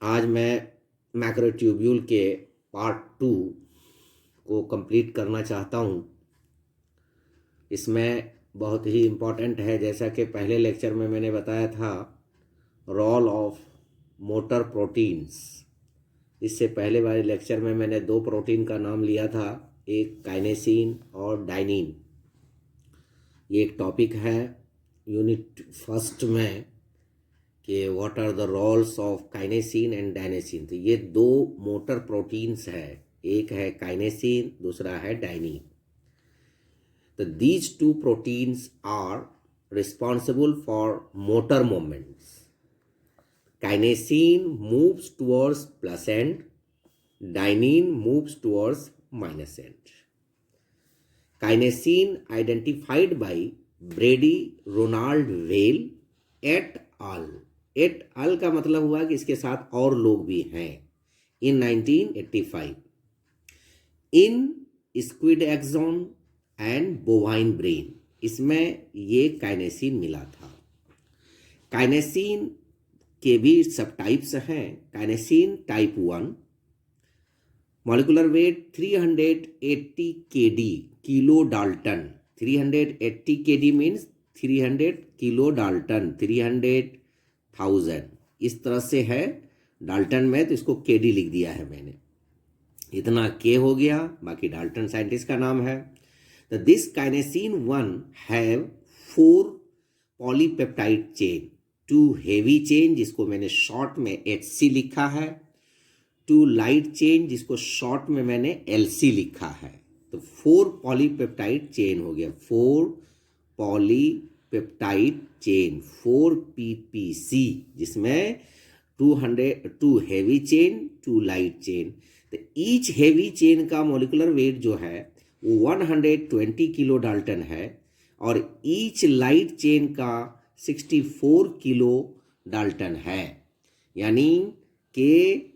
आज मैं मैक्रोट्यूब्यूल के पार्ट 2 को कंप्लीट करना चाहता हूँ। इसमें बहुत ही इम्पोर्टेंट है, जैसा कि पहले लेक्चर में मैंने बताया था, रोल ऑफ मोटर प्रोटीन्स। इससे पहले वाले लेक्चर में मैंने दो प्रोटीन का नाम लिया था, एक काइनेसिन और डाइनिन। ये एक टॉपिक है यूनिट फर्स्ट में कि what are the roles of kinesin and dynein. तो ये दो मोटर प्रोटीन्स है, एक है काइनेसिन, दूसरा है डाइनिन। तो these two proteins are responsible for motor movements. Kinesin moves towards plus end, dynein moves towards minus end. Kinesin identified by Brady Ronald Weil et al. Et al का मतलब हुआ कि इसके साथ और लोग भी हैं, in 1985 in squid axon and bovine brain. इसमें ये काइनेसिन मिला था। काइनेसिन के भी सब टाइप्स हैं। काइनेसिन type 1, molecular weight 380 kd kilo Dalton. 380 kd means 300 kilo Dalton, 300,000 इस तरह से है डाल्टन में, तो इसको kd लिख दिया है मैंने। इतना k हो गया, बाकी डाल्टन साइंटिस्ट का नाम है। तो this काइनेसिन 1 have 4 polypeptide chain, 2 heavy chain जिसको मैंने शॉर्ट में HC लिखा है, 2 लाइट चेन जिसको शॉर्ट में मैंने LC लिखा है। तो 4 पॉलीपेप्टाइड चेन हो गया, 4 पॉलीपेप्टाइड चेन, 4 PPC, जिसमें 2 हेवी चेन, 2 लाइट चेन। तो ईच हेवी चेन का मॉलिकुलर वेट जो है वो 120 किलो डाल्टन है, और ईच लाइट चेन का 64 किलो डाल्टन है, यानी कि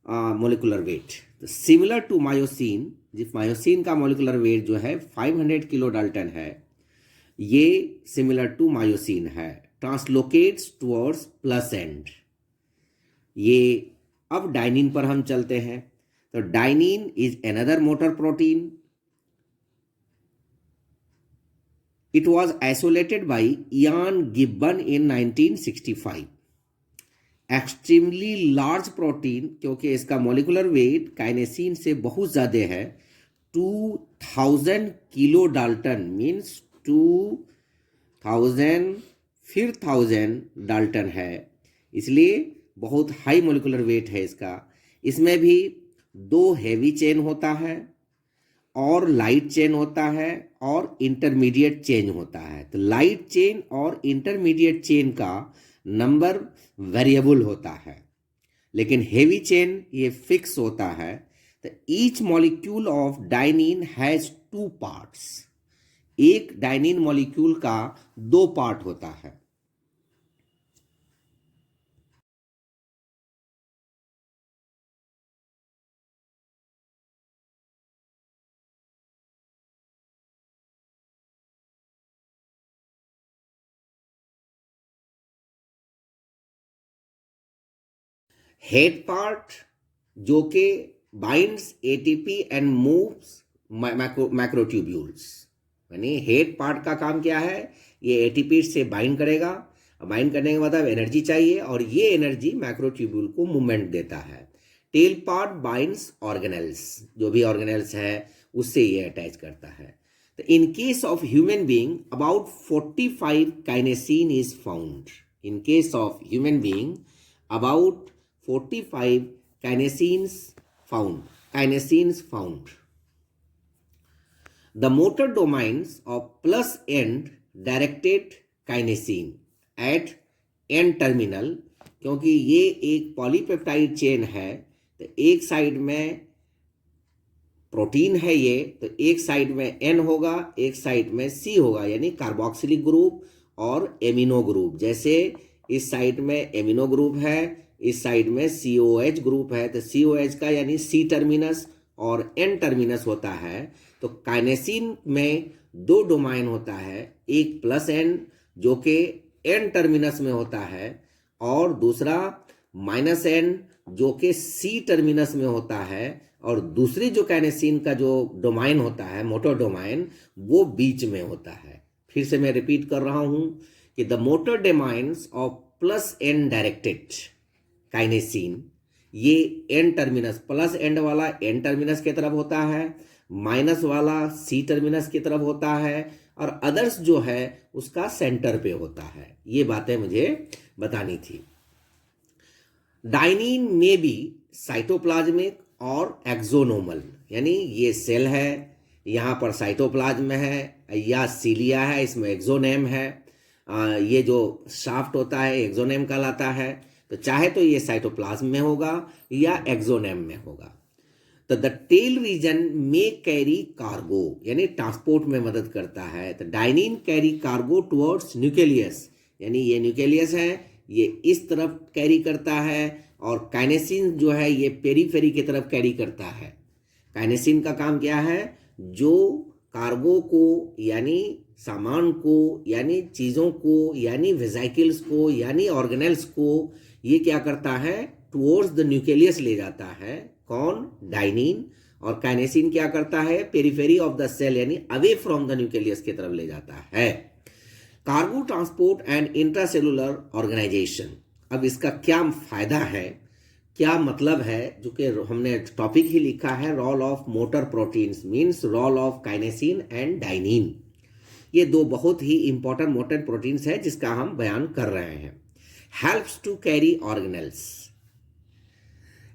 molecular weight. Similar to myosin, जिस मायोसिन का मोलिकुलर वेट जो है 500 किलो डाल्टन है, ये सिमिलर टू मायोसिन है। ट्रांसलोकेट्स टुवर्ड्स प्लस एंड। ये अब डाइनिन पर हम चलते हैं। तो dynein is another motor protein. It was isolated by Ian Gibbon in 1965। Extremely large protein, क्योंकि इसका मॉलिकुलर वेट काइनेसिन से बहुत ज़्यादा है, 2000 किलो डाल्टन मीन्स 2000 फिर 1000 डाल्टन है, इसलिए बहुत हाई मॉलिकुलर वेट है इसका। इसमें भी 2 हेवी चेन होता है और लाइट चेन होता है और इंटरमीडिएट चेन होता है। तो लाइट चेन और इंटरमीडिएट चेन का नंबर वेरिएबल होता है, लेकिन हेवी चेन ये फिक्स होता है। तो each molecule of dynein has 2 parts. एक डाइनिन मॉलिक्यूल का 2 पार्ट होता है। हेड पार्ट जो कि बाइंड्स एटीपी एंड मूव्स मैक्रोट्यूब्यूल्स, यानी हेड पार्ट का काम क्या है, ये एटीपी से बाइंड करेगा, बाइंड करने के बाद अब एनर्जी चाहिए, और ये एनर्जी मैक्रोट्यूब्यूल को मूवमेंट देता है। टेल पार्ट बाइंड्स ऑर्गेनेल्स, जो भी ऑर्गेनेल्स है उससे ये अटैच करता है। तो in case of human being about 45 काइनेसिन is found. In case of human being about 45 kinesins found. The motor domains of plus end directed kinesin at end terminal, क्योंकि ये एक पॉलीपेप्टाइड चेन है, तो एक साइड में प्रोटीन है ये, तो एक साइड में N होगा, एक साइड में C होगा, यानी कार्बोक्सिलिक ग्रुप और एमिनो ग्रुप। जैसे इस साइड में एमिनो ग्रुप है, इस साइड में COH ग्रुप है, तो COH का यानी C टर्मिनस और N टर्मिनस होता है। तो काइनेसिन में 2 डोमाइन होता है, एक प्लस N जो कि N टर्मिनस में होता है, और दूसरा माइनस एन जो कि सी टर्मिनस में होता है, और दूसरी जो काइनेसिन का जो डोमाइन होता है, मोटर डोमाइन, वो बीच में होता है। फिर से मैं रिपीट कर रहा हूं कि the motor domains of plus N directed kinesin, ये एन टर्मिनस, प्लस एंड वाला एन टर्मिनस की तरफ होता है, माइनस वाला सी टर्मिनस की तरफ होता है, और अदर्स जो है उसका सेंटर पे होता है। ये बातें मुझे बतानी थी। डाइनिन में भी साइटोप्लाज्मिक और एक्सोनोमल, यानी ये सेल है, यहाँ पर साइटोप्लाज्म है या सीलिया है, इसमें एक्सोनेम है। ये जो शाफ्ट होता है एक्सोनेम कहलाता है। तो चाहे तो ये साइटोप्लाज्म में होगा या एक्सोनेम में होगा। तो द टेल रीजन में कैरी कार्गो, यानी ट्रांसपोर्ट में मदद करता है। तो dynein carry cargo towards nucleus, यानी ये न्यूक्लियस है, ये इस तरफ कैरी करता है, और काइनेसिन जो है ये पेरीफेरी की तरफ कैरी करता है। काइनेसिन का काम क्या है? जो कार्गो को, यानी सामान को, यानी चीज़ों को, यानी वेजाइकल्स को, यानी ऑर्गेनेल्स को, ये क्या करता है? टुवर्ड्स द न्यूक्लियस ले जाता है। कौन? डाइनिन। और काइनेसिन क्या करता है? पेरीफेरी ऑफ द सेल, यानी अवे फ्रॉम द न्यूक्लियस की तरफ ले जाता है। Cargo transport and intracellular organization. अब इसका क्या फायदा है, क्या मतलब है, जो कि हमने टॉपिक ही लिखा है, role of motor proteins means role of kinesin and dynein. ये दो बहुत ही इंपॉर्टेंट मोटर प्रोटीन्स है जिसका हम बयान कर रहे हैं। Helps to carry organelles,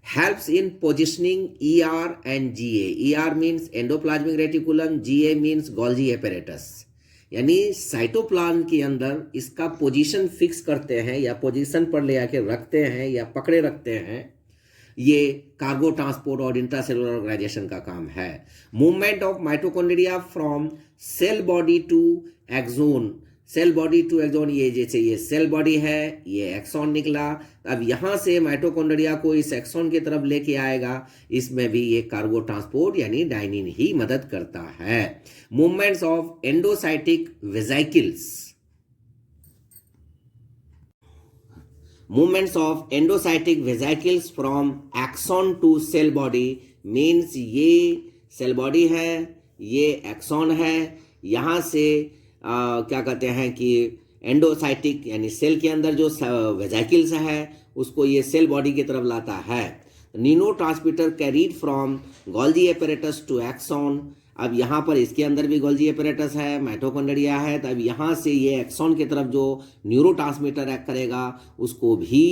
helps in positioning ER and GA. ER means endoplasmic reticulum, GA means Golgi apparatus. यानी साइटोप्लाज्म के अंदर इसका पोजीशन फिक्स करते हैं या पोजीशन पर ले आके रखते हैं या पकड़े रखते हैं। ये कार्गो ट्रांसपोर्ट और इंट्रासेलुलर ऑर्गेनाइजेशन का काम है। Movement of mitochondria from cell body to axon, cell body to axon, ये जैसे ये सेल बॉडी है, ये एक्सॉन निकला, अब यहां से माइटोकॉन्ड्रिया को इस एक्सॉन की तरफ लेके आएगा। इसमें भी ये कार्गो ट्रांसपोर्ट यानी डाइनिन ही मदद करता है। Movements of endocytic vesicles, movements of endocytic vesicles from axon to cell body means ये सेल बॉडी है, ये एक्सॉन है, यहां से क्या कहते हैं कि एंडोसाइटिक यानी सेल के अंदर जो वेजाइकल्स है उसको ये सेल बॉडी की तरफ लाता है। Neurotransmitter carried from Golgi apparatus to axon. अब यहाँ पर इसके अंदर भी गोल्जी एपरेटस है, माइटोकॉन्ड्रिया है, तो अब यहाँ से ये एक्सॉन की तरफ जो न्यूरो ट्रांसमीटर एक्ट करेगा उसको भी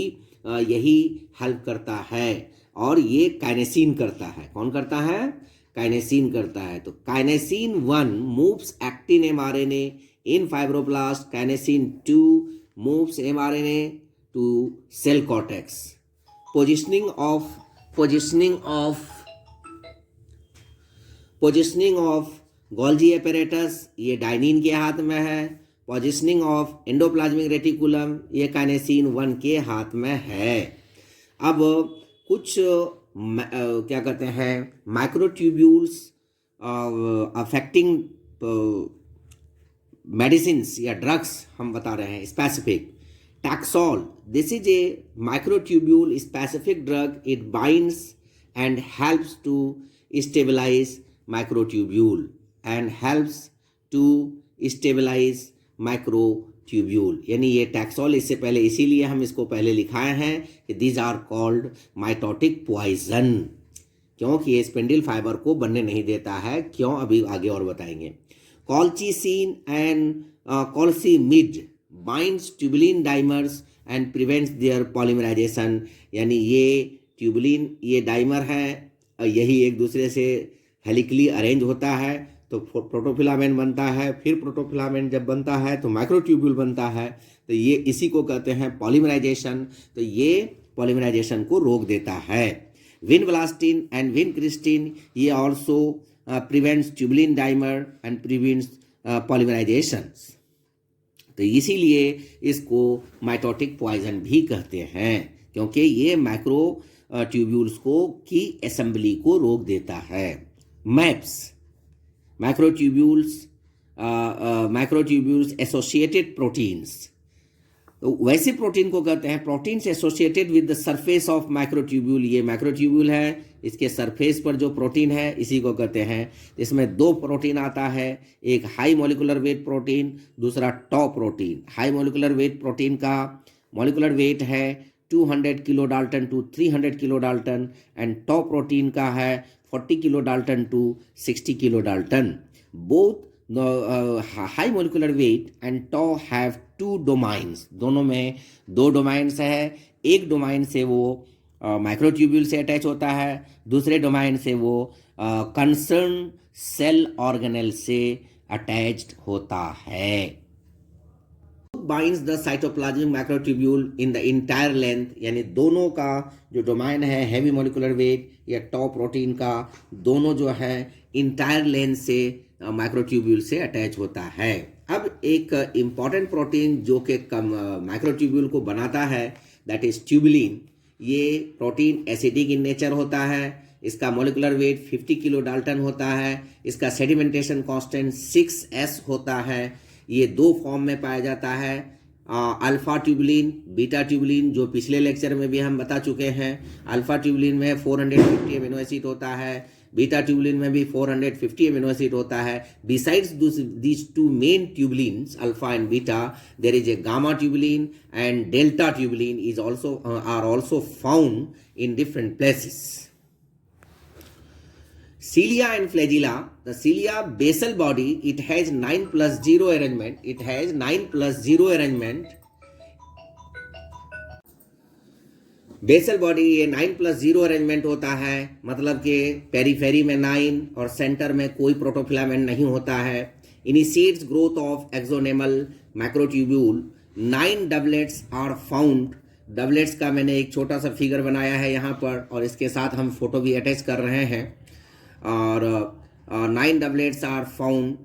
यही हेल्प करता है। और ये काइनेसिन करता है। कौन करता है? काइनेसिन करता है। तो kinesin 1 moves actin mRNA in fibroblast, kinesin 2 moves mRNA to cell cortex. Positioning of Golgi apparatus ये डाइनिन के हाथ में है। पोजिशनिंग ऑफ एंडोप्लाज्मिक रेटिकुलम ये काइनेसिन 1 के हाथ में है। अब कुछ क्या कहते हैं माइक्रोट्यूब्यूल्स अफेक्टिंग मेडिसिन्स या ड्रग्स हम बता रहे हैं specific. Taxol, this is a microtubule specific drug, it binds and helps to stabilize microtubule and helps to stabilize microtubule. यानी ये टैक्सोल, इससे पहले इसीलिए हम इसको पहले लिखाए हैं कि these are called mitotic poison, क्योंकि ये स्पेंडिल फाइबर को बनने नहीं देता है। क्यों? अभी आगे और बताएंगे। Colchicine and colcemid binds tubulin dimers and prevents their polymerization. यानी ये ट्यूबुलिन ये डाइमर है, यही एक दूसरे से हेलिकली अरेंज होता है तो प्रोटोफिलामेंट बनता है। फिर प्रोटोफिलामेंट जब बनता है तो माइक्रोट्यूब्यूल बनता है। तो ये इसी को कहते हैं पॉलीमराइजेशन। तो ये पॉलीमराइजेशन को रोक देता है। विनब्लास्टिन एंड विनक्रिस्टिन ये also prevents tubulin dimer and prevents polymerization. तो इसीलिए इसको माइटोटिक पॉइजन भी कहते हैं, क्योंकि ये माइक्रो ट्यूब्यूल्स को की असेंबली को रोक देता है। Maps, microtubules associated proteins. तो वैसे प्रोटीन को कहते हैं प्रोटीन से associated with the surface of microtubule. ये माइक्रोट्यूब्यूल है, इसके सरफेस पर जो प्रोटीन है इसी को कहते हैं। इसमें दो प्रोटीन आता है, एक हाई मॉलिक्यूलर वेट प्रोटीन, दूसरा tau protein. High molecular weight protein का मॉलिक्यूलर वेट है 200 kilo dalton to 300 kilo dalton, and tau protein का है 40 kilo dalton to 60 kilo dalton. Both high molecular weight and tau have two domains, दोनों में दो डोमाइंस है। एक डोमाइन से वो माइक्रोट्यूब्यूल से अटैच होता है, दूसरे डोमाइन से वो कंसर्न सेल ऑर्गेनेल से अटैच्ड होता है। Binds the cytoplasmic microtubule in the entire length, यानी दोनों का जो डोमाइन है हेवी मॉलिक्यूलर वेट या टॉ प्रोटीन का, दोनों जो है इंटायर लेंथ से माइक्रोट्यूब्यूल से अटैच होता है। अब एक इम्पॉर्टेंट प्रोटीन जो कि माइक्रोट्यूब्यूल को बनाता है, दैट इज ट्यूबुलिन। ये प्रोटीन एसिडिक इन नेचर होता है, इसका मॉलिक्यूलर वेट 50 किलो डाल्टन होता है, इसका सेडिमेंटेशन कांस्टेंट 6s होता है। ये दो फॉर्म में पाया जाता है, अल्फा ट्यूबुलिन, बीटा ट्यूबुलिन, जो पिछले लेक्चर में भी हम बता चुके हैं। अल्फा ट्यूबुलिन में 450 अमीनो एसिड होता है, बीटा ट्यूबुलिन में भी 450 अमीनो एसिड होता है। Besides these two main tubulins, alpha and beta, there is a gamma tubulin and delta tubulin is also are also found in different places. Cilia and flagella. The cilia basal body, it has 9+0 arrangement. It has 9+0 arrangement. Basal body ये 9+0 arrangement होता है, मतलब कि periphery में 9 और centre में कोई protofilament नहीं होता है। Initiates growth of axonemal microtubule. 9 doublets are found. Doublets का मैंने एक छोटा सा फिगर बनाया है यहाँ पर, और इसके साथ हम फोटो भी अटैच कर रहे हैं। और 9 डबलेट्स आर फाउंड,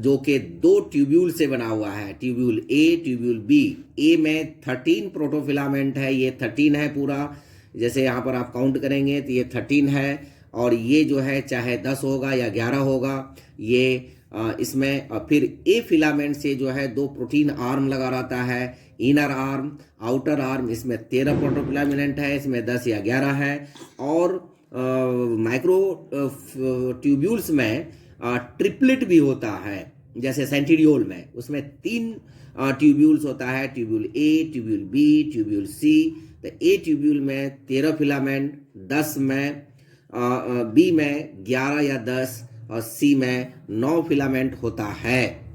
जो कि 2 ट्यूब्यूल से बना हुआ है, ट्यूब्यूल ए, ट्यूब्यूल बी। ए में 13 प्रोटोफिलामेंट है, ये 13 है पूरा, जैसे यहाँ पर आप काउंट करेंगे तो ये 13 है। और ये जो है चाहे 10 होगा या 11 होगा, ये इसमें फिर ए फिलामेंट से जो है 2 प्रोटीन आर्म लगा रहता है, इनर आर्म, आउटर आर्म। इसमें 13 प्रोटोफिलामेंट है, इसमें 10 या 11 है। और माइक्रो ट्यूब्यूल्स में ट्रिपलेट भी होता है, जैसे सेंटिडियोल में, उसमें 3 ट्यूब्यूल्स होता है, ट्यूब्यूल ए, ट्यूब्यूल बी, ट्यूब्यूल सी। तो ए ट्यूब्यूल में 13 फिलामेंट, 10 में, बी में 11 या 10 और सी में 9 फिलामेंट होता है।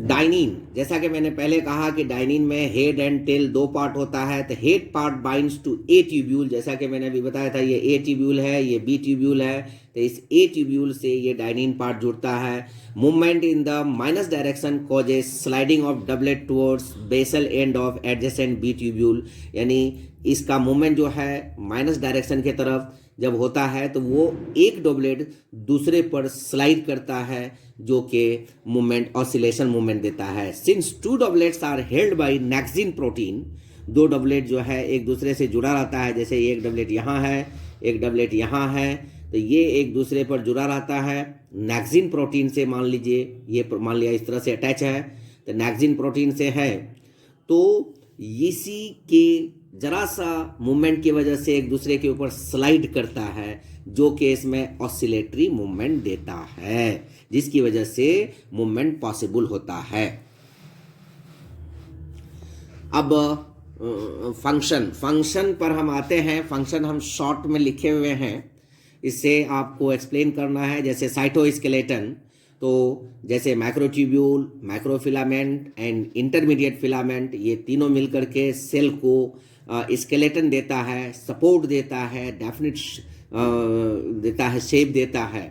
डाइनिन, जैसा कि मैंने पहले कहा कि डाइनिन में हेड एंड टेल 2 पार्ट होता है। तो head part binds to a tubule, जैसा कि मैंने अभी बताया था, ये ए ट्यूब्यूल है, ये बी ट्यूब्यूल है। तो इस ए ट्यूब्यूल से ये डाइनिन पार्ट जुड़ता है। Movement in the minus direction causes sliding of doublet towards basal end of adjacent B tubule, यानी इसका मूवमेंट जो है माइनस डायरेक्शन की तरफ जब होता है तो वो एक डबलेट दूसरे पर स्लाइड करता है, जो कि मूवमेंट ऑसिलेशन मूवमेंट देता है। Since 2 doublets are held by nexin protein, 2 doublet जो है एक दूसरे से जुड़ा रहता है, जैसे एक डबलेट यहाँ है, एक डबलेट यहाँ है, तो ये एक दूसरे पर जुड़ा रहता है नेक्सिन प्रोटीन से। मान लीजिए ये मान लिया इस तरह से अटैच है, तो नेक्सिन प्रोटीन से है, तो इसी के जरा सा मूवमेंट की वजह से एक दूसरे के ऊपर स्लाइड करता है, जो कि इसमें ऑसिलेटरी मूवमेंट देता है, जिसकी वजह से मूवमेंट पॉसिबल होता है। अब फंक्शन पर हम आते हैं। फंक्शन हम शॉर्ट में लिखे हुए हैं, इससे आपको एक्सप्लेन करना है। जैसे साइटोस्केलेटन, तो जैसे microtubule, microfilament and intermediate filament, ये तीनों मिलकर के सेल को स्केलेटन देता है, सपोर्ट देता है, डेफिनेट देता है, शेप देता है।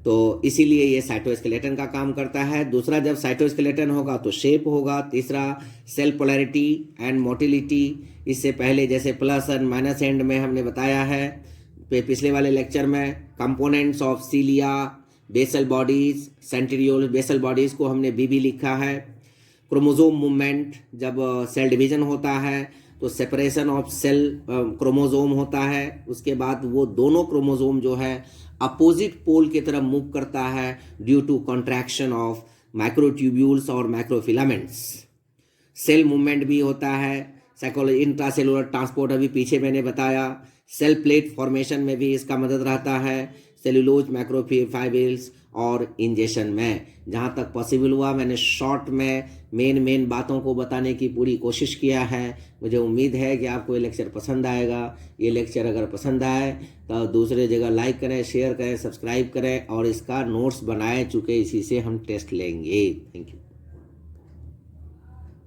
तो इसीलिए ये साइटोस्केलेटन का काम करता है। दूसरा, जब साइटोस्केलेटन होगा तो शेप होगा। तीसरा, सेल पोलैरिटी एंड मोटिलिटी। इससे पहले जैसे प्लस एंड माइनस एंड में हमने बताया है पिछले वाले लेक्चर में, components of cilia, basal bodies, centriole basal bodies को हमने बीबी लिखा है। क्रोमोसोम मूवमेंट, जब सेल डिवीजन होता है तो सेपरेशन ऑफ सेल क्रोमोसोम होता है, उसके बाद वो दोनों क्रोमोसोम जो है अपोजिट पोल की तरफ मूव करता है due to contraction of microtubules और माइक्रोफिलामेंट्स। सेल मूवमेंट भी होता है, साइकोलॉजी इंट्रासेलुलर ट्रांसपोर्ट अभी पीछे मैंने बताया, सेल प्लेट फॉर्मेशन में भी इसका मदद रहता है, सेलुलोज मैक्रोफाइब्रिल्स और इंजेक्शन में। जहाँ तक पॉसिबल हुआ मैंने शॉर्ट में मेन बातों को बताने की पूरी कोशिश किया है। मुझे उम्मीद है कि आपको ये लेक्चर पसंद आएगा। ये लेक्चर अगर पसंद आए तो दूसरे जगह लाइक करें, शेयर करें, सब्सक्राइब करें और इसका नोट्स बनाए चुके, इसी से हम टेस्ट लेंगे। Thank you.